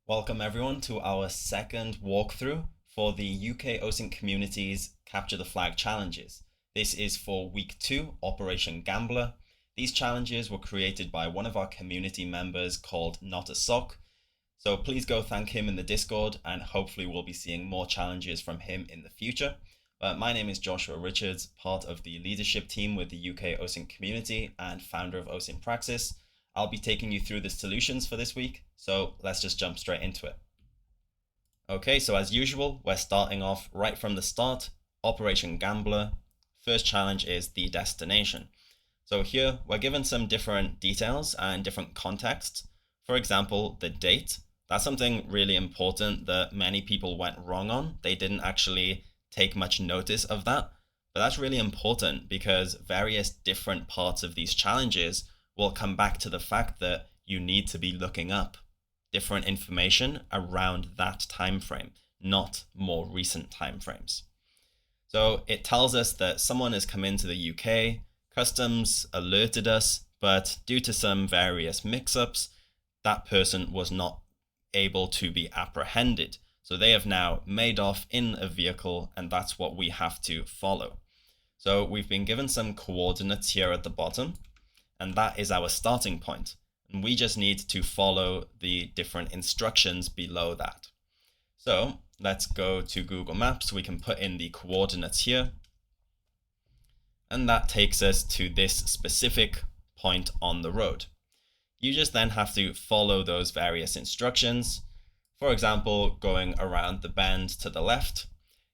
Welcome everyone to our second walkthrough for the UK OSINT Community's Capture the Flag challenges. This is for week 2, Operation Gambler. These challenges were created by one of our community members called Not a Sock. So please go thank him in the Discord, and hopefully we'll be seeing more challenges from him in the future. But my name is Joshua Richards, part of the leadership team with the UK OSINT Community and founder of OSINT Praxis. I'll be taking you through the solutions for this week, so let's just jump straight into it. Okay, so as usual, we're starting off right from the start, Operation Gambler. First challenge is the destination. So here, we're given some different details and different contexts. For example, the date. That's something really important that many people went wrong on. They didn't actually take much notice of that, but that's really important because various different parts of these challenges will come back to the fact that you need to be looking up different information around that time frame, not more recent time frames. So it tells us that someone has come into the UK, customs alerted us, but due to some various mix-ups, that person was not able to be apprehended. So they have now made off in a vehicle, and that's what we have to follow. So we've been given some coordinates here at the bottom, and that is our starting point. And we just need to follow the different instructions below that. So let's go to Google Maps. We can put in the coordinates here. And that takes us to this specific point on the road. You just then have to follow those various instructions. For example, going around the bend to the left.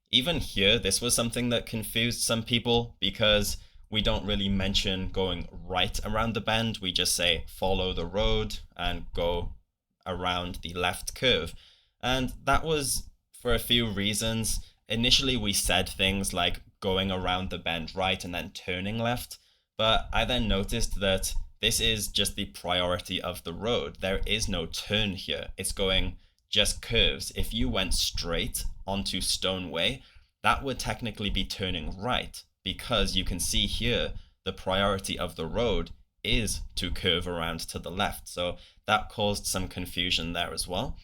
Even here, this was something that confused some people because we don't really mention going right around the bend. We just say follow the road and go around the left curve. And that was for a few reasons. Initially, we said things like going around the bend right and then turning left. But I then noticed that this is just the priority of the road. There is no turn here. It's going just curves. If you went straight onto Stone Way, that would technically be turning right, because you can see here the priority of the road is to curve around to the left. So that caused some confusion there as well.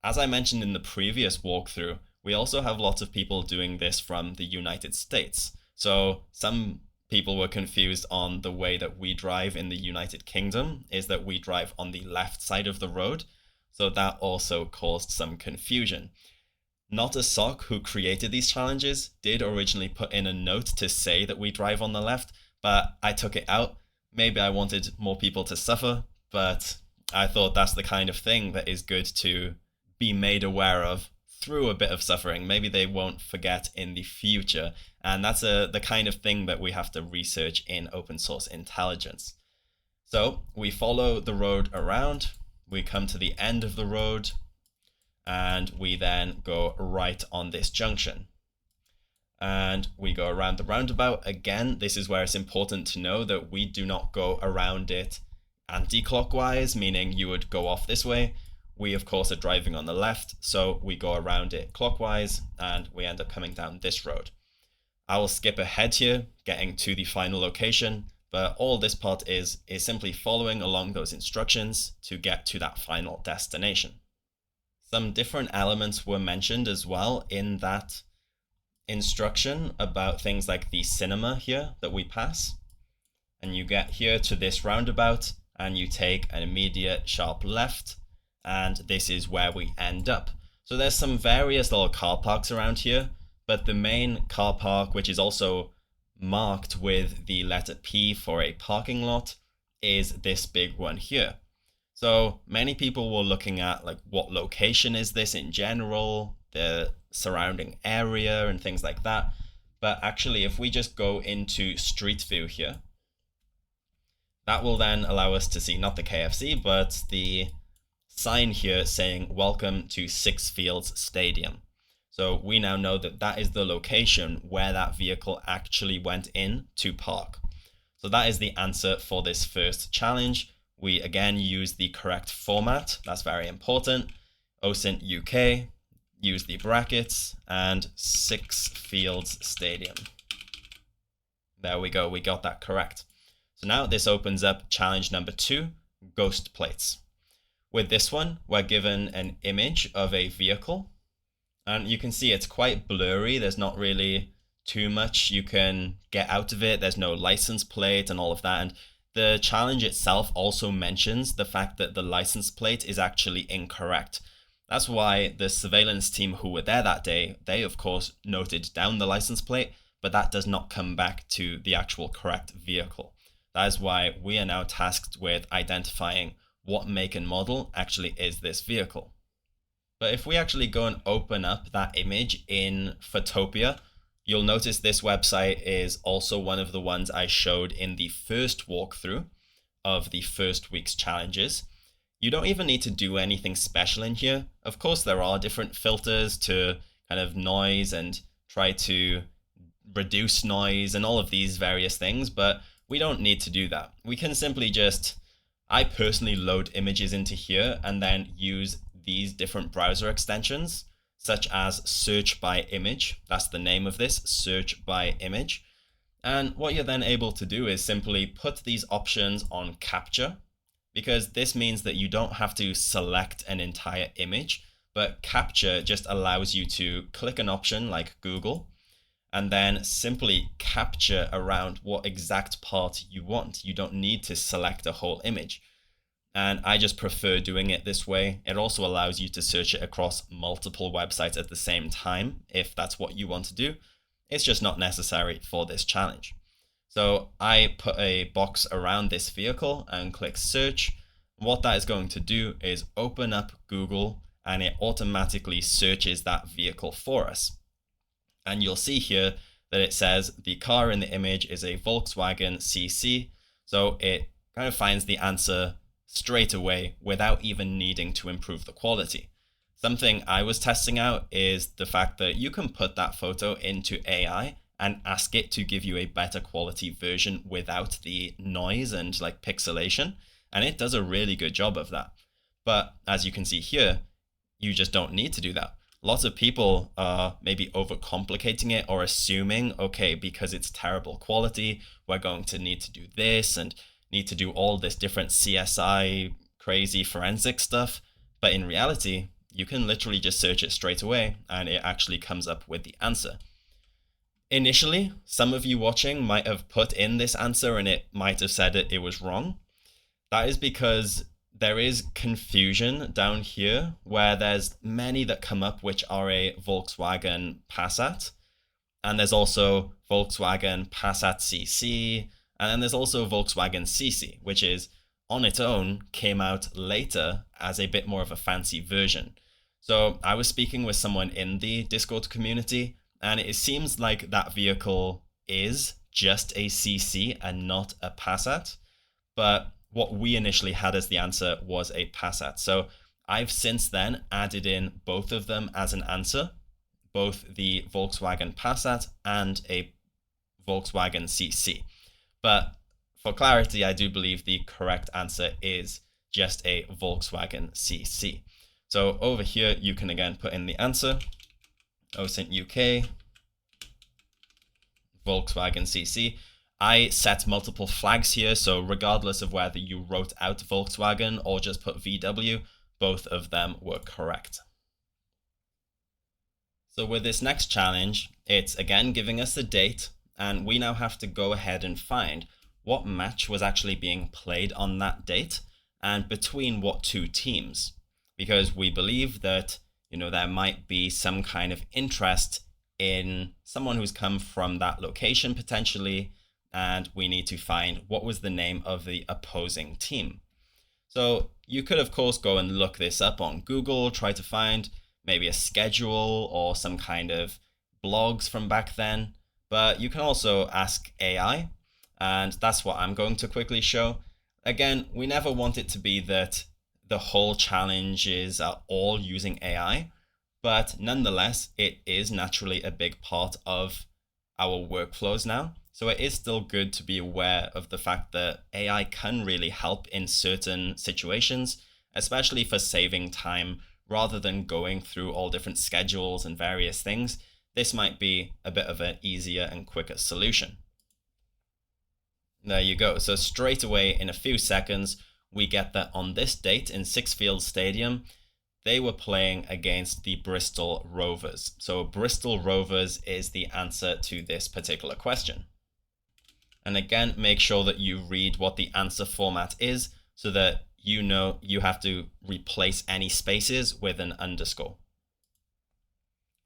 As I mentioned in the previous walkthrough, we also have lots of people doing this from the United States. So some people were confused on the way that we drive in the United Kingdom is that we drive on the left side of the road. So that also caused some confusion. Not a Sock, who created these challenges, did originally put in a note to say that we drive on the left, but I took it out. Maybe I wanted more people to suffer, but I thought that's the kind of thing that is good to be made aware of through a bit of suffering. Maybe they won't forget in the future, and that's the kind of thing that we have to research in open source intelligence. So we follow the road around, we come to the end of the road, and we then go right on this junction. And we go around the roundabout. Again, this is where it's important to know that we do not go around it anti-clockwise, meaning you would go off this way. We, of course, are driving on the left, so we go around it clockwise, and we end up coming down this road. I will skip ahead here, getting to the final location, but all this part is simply following along those instructions to get to that final destination. Some different elements were mentioned as well in that instruction about things like the cinema here that we pass. And you get here to this roundabout and you take an immediate sharp left, and this is where we end up. So there's some various little car parks around here, but the main car park, which is also marked with the letter P for a parking lot, is this big one here. So many people were looking at like what location is this in general, the surrounding area and things like that. But actually, if we just go into Street View here, that will then allow us to see not the KFC, but the sign here saying welcome to Six Fields Stadium. So we now know that that is the location where that vehicle actually went in to park. So that is the answer for this first challenge. We again use the correct format. That's very important. OSINT UK, use the brackets, and Six Fields Stadium. There we go, we got that correct. So now this opens up challenge number 2, ghost plates. With this one, we're given an image of a vehicle, and you can see it's quite blurry. There's not really too much you can get out of it. There's no license plate and all of that. And the challenge itself also mentions the fact that the license plate is actually incorrect. That's why the surveillance team who were there that day, they of course noted down the license plate, but that does not come back to the actual correct vehicle. That is why we are now tasked with identifying what make and model actually is this vehicle. But if we actually go and open up that image in Photopia, you'll notice this website is also one of the ones I showed in the first walkthrough of the first week's challenges. You don't even need to do anything special in here. Of course, there are different filters to kind of noise and try to reduce noise and all of these various things, but we don't need to do that. We can simply just, I personally load images into here and then use these different browser extensions, such as search by image. That's the name of this, search by image. And what you're then able to do is simply put these options on capture, because this means that you don't have to select an entire image, but capture just allows you to click an option like Google and then simply capture around what exact part you want. You don't need to select a whole image. And I just prefer doing it this way. It also allows you to search it across multiple websites at the same time, if that's what you want to do. It's just not necessary for this challenge. So I put a box around this vehicle and click search. What that is going to do is open up Google and it automatically searches that vehicle for us. And you'll see here that it says the car in the image is a Volkswagen CC. So it kind of finds the answer straight away without even needing to improve the quality. Something I was testing out is the fact that you can put that photo into AI and ask it to give you a better quality version without the noise and like pixelation. And it does a really good job of that. But as you can see here, you just don't need to do that. Lots of people are maybe overcomplicating it or assuming, okay, because it's terrible quality, we're going to need to do this and need to do all this different CSI crazy forensic stuff. But in reality, you can literally just search it straight away and it actually comes up with the answer. Initially, some of you watching might have put in this answer and it might have said it was wrong. That is because there is confusion down here where there's many that come up which are a Volkswagen Passat. And there's also Volkswagen Passat CC. And then there's also Volkswagen CC, which is on its own came out later as a bit more of a fancy version. So I was speaking with someone in the Discord community, and it seems like that vehicle is just a CC and not a Passat. But what we initially had as the answer was a Passat. So I've since then added in both of them as an answer, both the Volkswagen Passat and a Volkswagen CC. But for clarity, I do believe the correct answer is just a Volkswagen CC. So over here, you can again put in the answer, OSINT UK, Volkswagen CC. I set multiple flags here, so regardless of whether you wrote out Volkswagen or just put VW, both of them were correct. So with this next challenge, it's again giving us the date, and we now have to go ahead and find what match was actually being played on that date and between what two teams, because we believe that, there might be some kind of interest in someone who's come from that location potentially, and we need to find what was the name of the opposing team. So you could, of course, go and look this up on Google, try to find maybe a schedule or some kind of blogs from back then, but you can also ask AI, and that's what I'm going to quickly show. Again, we never want it to be that the whole challenges are all using AI, but nonetheless, it is naturally a big part of our workflows now. So it is still good to be aware of the fact that AI can really help in certain situations, especially for saving time rather than going through all different schedules and various things. This might be a bit of an easier and quicker solution. There you go. So straight away in a few seconds, we get that on this date in Sixfields Stadium, they were playing against the Bristol Rovers. So Bristol Rovers is the answer to this particular question. And again, make sure that you read what the answer format is so that you know you have to replace any spaces with an underscore.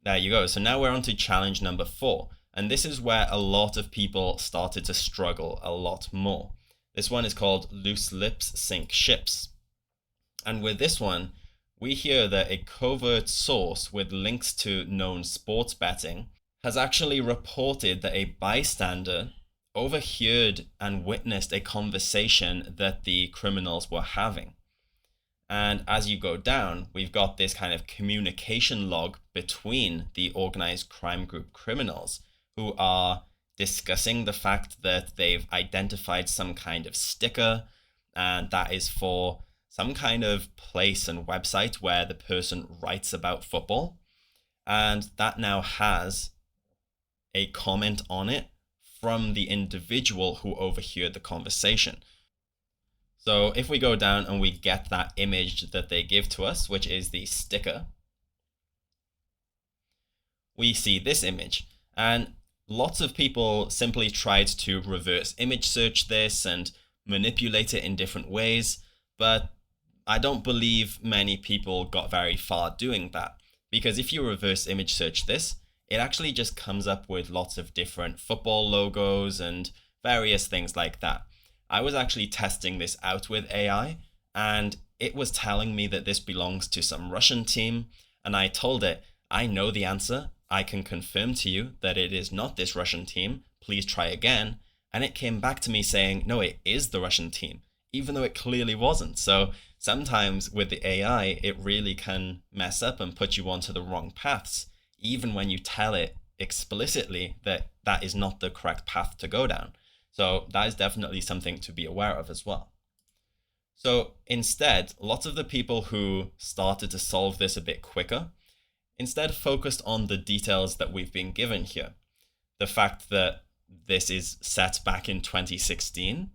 There you go. So now we're on to challenge number 4. And this is where a lot of people started to struggle a lot more. This one is called Loose Lips Sink Ships. And with this one, we hear that a covert source with links to known sports betting has actually reported that a bystander overheard and witnessed a conversation that the criminals were having. And as you go down, we've got this kind of communication log between the organized crime group criminals who are discussing the fact that they've identified some kind of sticker, and that is for some kind of place and website where the person writes about football. And that now has a comment on it from the individual who overheard the conversation. So if we go down and we get that image that they give to us, which is the sticker, we see this image. And lots of people simply tried to reverse image search this and manipulate it in different ways, but I don't believe many people got very far doing that, because if you reverse image search this, it actually just comes up with lots of different football logos and various things like that. I was actually testing this out with AI, and it was telling me that this belongs to some Russian team, and I told it, I know the answer. I can confirm to you that it is not this Russian team. Please try again. And it came back to me saying, no, it is the Russian team, even though it clearly wasn't. So sometimes with the AI, it really can mess up and put you onto the wrong paths, even when you tell it explicitly that that is not the correct path to go down. So that is definitely something to be aware of as well. So instead, lots of the people who started to solve this a bit quicker instead focused on the details that we've been given here. The fact that this is set back in 2016.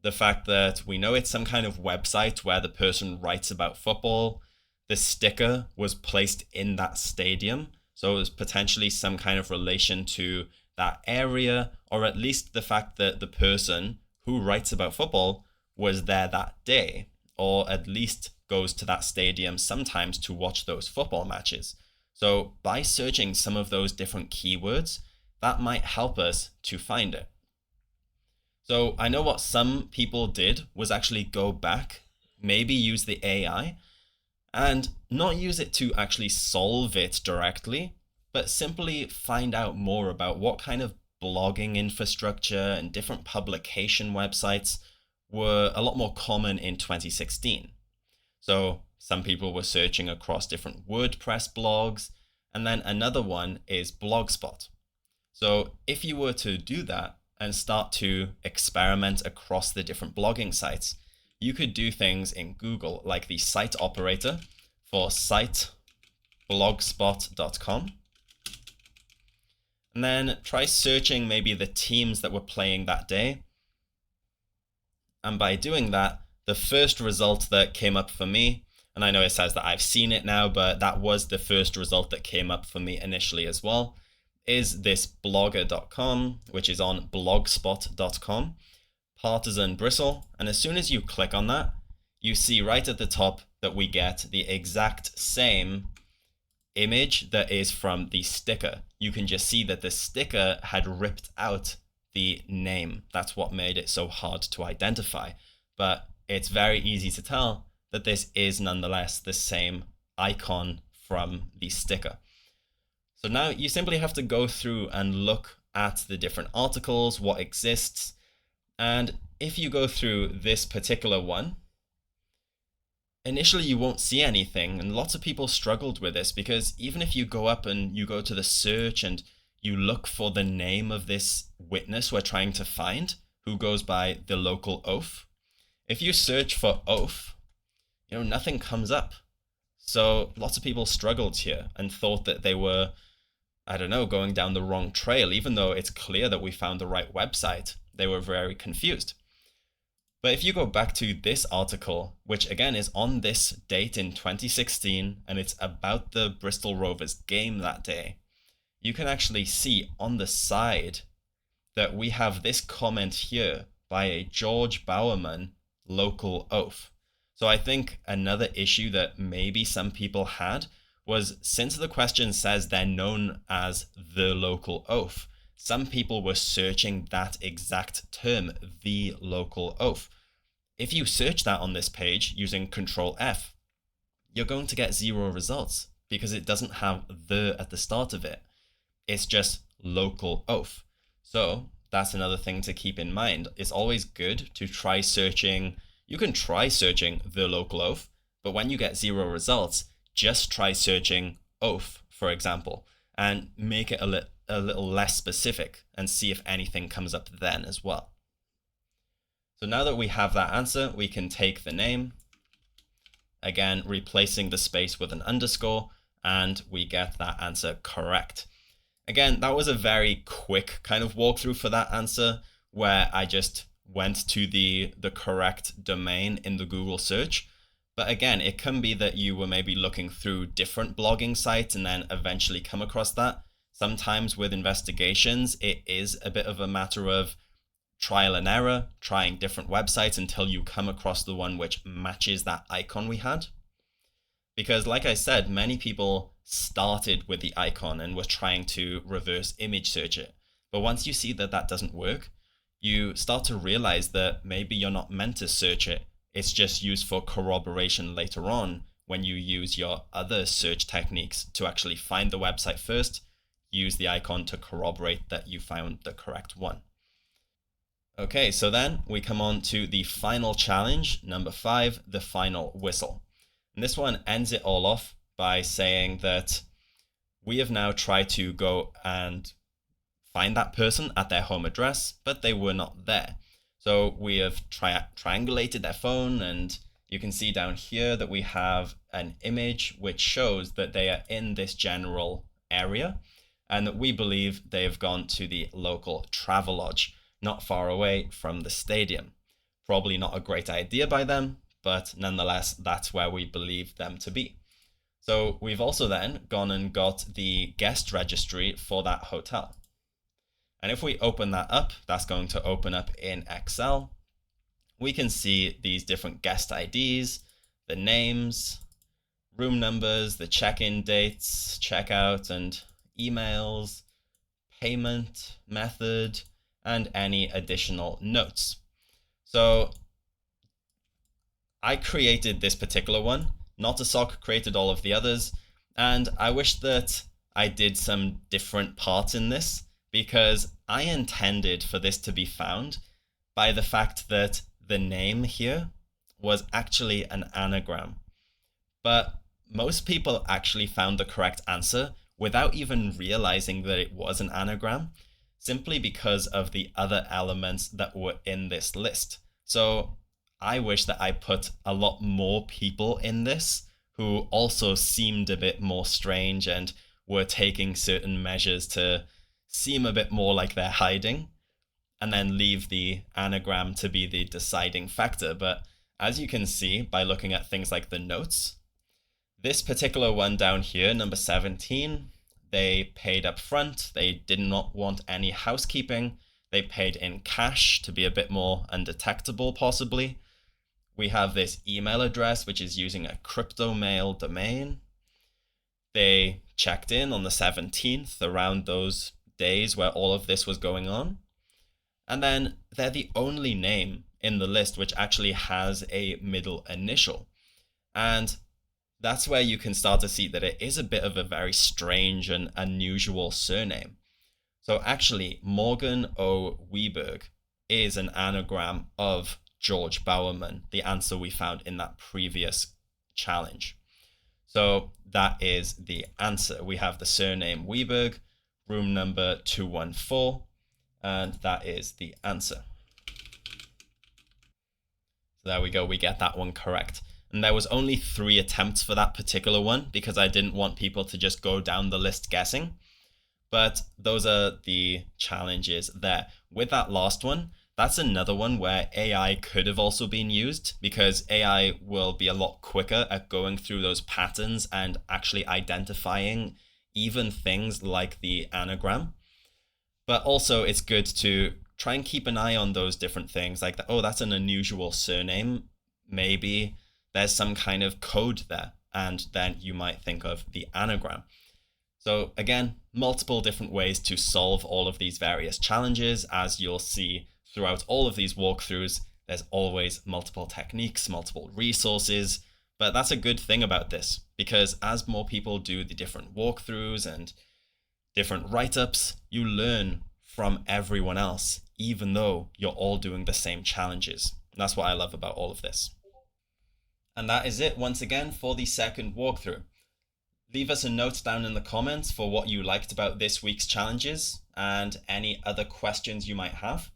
The fact that we know it's some kind of website where the person writes about football. The sticker was placed in that stadium. So it was potentially some kind of relation to that area, or at least the fact that the person who writes about football was there that day, or at least goes to that stadium sometimes to watch those football matches. So by searching some of those different keywords, that might help us to find it. So I know what some people did was actually go back, maybe use the AI, and not use it to actually solve it directly, but simply find out more about what kind of blogging infrastructure and different publication websites were a lot more common in 2016. So some people were searching across different WordPress blogs, and then another one is Blogspot. So if you were to do that and start to experiment across the different blogging sites, you could do things in Google like the site operator for site blogspot.com. And then try searching maybe the teams that were playing that day. And by doing that, the first result that came up for me, and I know it says that I've seen it now, but that was the first result that came up for me initially as well, is this blogger.com, which is on blogspot.com, Partisan Bristle. And as soon as you click on that, you see right at the top that we get the exact same image that is from the sticker. You can just see that the sticker had ripped out the name. That's what made it so hard to identify. But it's very easy to tell that this is nonetheless the same icon from the sticker. So now you simply have to go through and look at the different articles, what exists. And if you go through this particular one, initially you won't see anything, and lots of people struggled with this because even if you go up and you go to the search and you look for the name of this witness we're trying to find, who goes by the local oaf, if you search for oaf, nothing comes up. So lots of people struggled here and thought that they were, going down the wrong trail, even though it's clear that we found the right website. They were very confused. But if you go back to this article, which again is on this date in 2016, and it's about the Bristol Rovers game that day, you can actually see on the side that we have this comment here by a George Bowerman, local oaf. So I think another issue that maybe some people had was, since the question says they're known as the local oaf, some people were searching that exact term, the local oaf. If you search that on this page using Control F, you're going to get 0 results because it doesn't have the at the start of it. It's just local oaf. So that's another thing to keep in mind. It's always good to try searching. You can try searching the local oaf, but when you get 0 results, just try searching oaf, for example, and make it a little less specific and see if anything comes up then as well. So now that we have that answer, we can take the name, again, replacing the space with an underscore, and we get that answer correct. Again, that was a very quick kind of walkthrough for that answer, where I just went to the correct domain in the Google search. But again, it can be that you were maybe looking through different blogging sites and then eventually come across that. Sometimes with investigations, it is a bit of a matter of trial and error, trying different websites until you come across the one which matches that icon we had. Because like I said, many people started with the icon and were trying to reverse image search it. But once you see that that doesn't work, you start to realize that maybe you're not meant to search it. It's just used for corroboration later on when you use your other search techniques to actually find the website first, use the icon to corroborate that you found the correct one. Okay, so then we come on to the final challenge, number 5, the final whistle. And this one ends it all off by saying that we have now tried to go and find that person at their home address, but they were not there. So we have triangulated their phone, and you can see down here that we have an image which shows that they are in this general area, and that we believe they have gone to the local Travelodge, not far away from the stadium. Probably not a great idea by them, but nonetheless, that's where we believe them to be. So we've also then gone and got the guest registry for that hotel. And if we open that up, that's going to open up in Excel. We can see these different guest IDs, the names, room numbers, the check-in dates, checkout and emails, payment method, and any additional notes. So I created this particular one. Not2Sock created all of the others, and I wish that I did some different parts in this, because I intended for this to be found by the fact that the name here was actually an anagram. But most people actually found the correct answer without even realizing that it was an anagram, simply because of the other elements that were in this list. So I wish that I put a lot more people in this who also seemed a bit more strange and were taking certain measures to seem a bit more like they're hiding, and then leave the anagram to be the deciding factor. But as you can see by looking at things like the notes, this particular one down here, number 17, they paid up front. They did not want any housekeeping. They paid in cash to be a bit more undetectable, possibly. We have this email address, which is using a crypto mail domain. They checked in on the 17th, around those days where all of this was going on. And then they're the only name in the list which actually has a middle initial. And that's where you can start to see that it is a bit of a very strange and unusual surname. So actually, Morgan O. Weberg is an anagram of George Bowerman, the answer we found in that previous challenge. So that is the answer. We have the surname Weberg, room number 214, and that is the answer. So there we go, we get that one correct. And there was only 3 attempts for that particular one because I didn't want people to just go down the list guessing. But those are the challenges there. With that last one, That's another one where AI could have also been used, because AI will be a lot quicker at going through those patterns and actually identifying even things like the anagram. But also it's good to try and keep an eye on those different things like, oh, that's an unusual surname. Maybe there's some kind of code there. And then you might think of the anagram. So again, multiple different ways to solve all of these various challenges. As you'll see throughout all of these walkthroughs, there's always multiple techniques, multiple resources. But that's a good thing about this, because as more people do the different walkthroughs and different write-ups, you learn from everyone else, even though you're all doing the same challenges. And that's what I love about all of this. And that is it once again for the second walkthrough. Leave us a note down in the comments for what you liked about this week's challenges and any other questions you might have.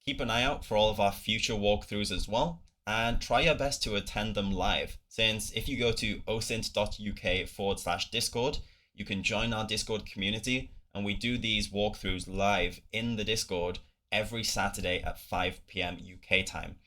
Keep an eye out for all of our future walkthroughs as well, and try your best to attend them live, since if you go to osint.uk/Discord, you can join our Discord community, and we do these walkthroughs live in the Discord every Saturday at 5 p.m. UK time.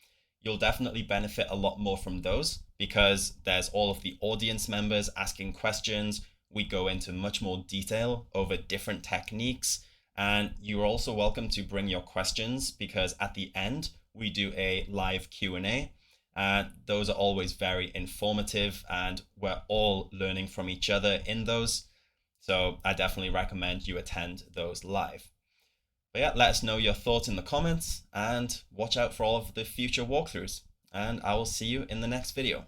You'll definitely benefit a lot more from those, because there's all of the audience members asking questions. We go into much more detail over different techniques, and you're also welcome to bring your questions, because at the end we do a live Q&A. Those are always very informative, and we're all learning from each other in those. So I definitely recommend you attend those live. But yeah, let us know your thoughts in the comments, and watch out for all of the future walkthroughs. And I will see you in the next video.